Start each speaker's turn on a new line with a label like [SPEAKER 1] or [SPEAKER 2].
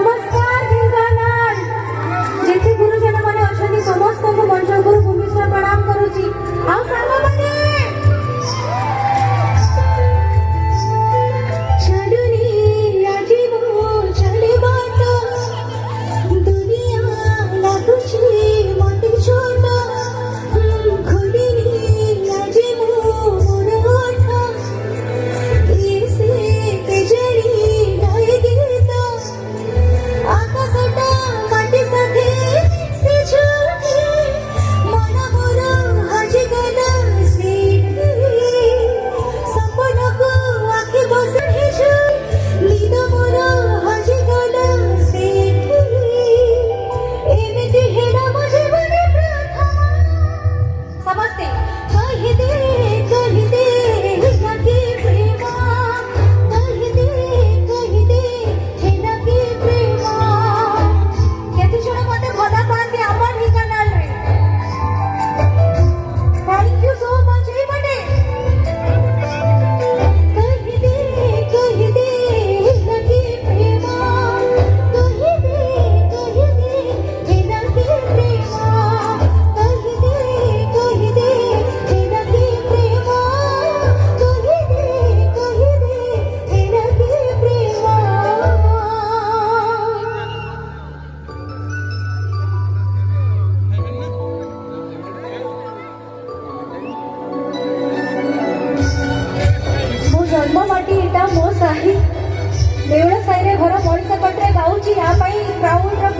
[SPEAKER 1] नमस्कार ढेंकानाल जेथे गुरुजन माने अछंती समस्त को मंच गुरु भूमिष्ठ प्रणाम करूची आउ सांग माने छडुनी आजीवो छडे बाट दुनिया लागुची मोठी छोट खुलीनी आजीवो मोर ओठ इसे तेजरी गाय गीत आकाशटा माटी साथे से झुके मन मोर हाजी गला सीढ़ी सपन को आखि बसे झु नींद मोर हाजी गला सीढ़ी एमिति हेडा मुझे बने प्रथम समझते कहि दे लगे प्रेमा कहि दे लगे प्रेमा केते जण मते भला पाते आम्हा ठिकाणाल रे थैंक यू सो मच हे बने कहि दे लगे प्रेमा कहि दे लगे प्रेमा कहि दे लगे प्रेमा कहि दे लगे प्रेमा मो जन्म माटी एटा मो साही देवळ साईरे घर मଣିଷ कटरे गाउची या पाई प्राउड ର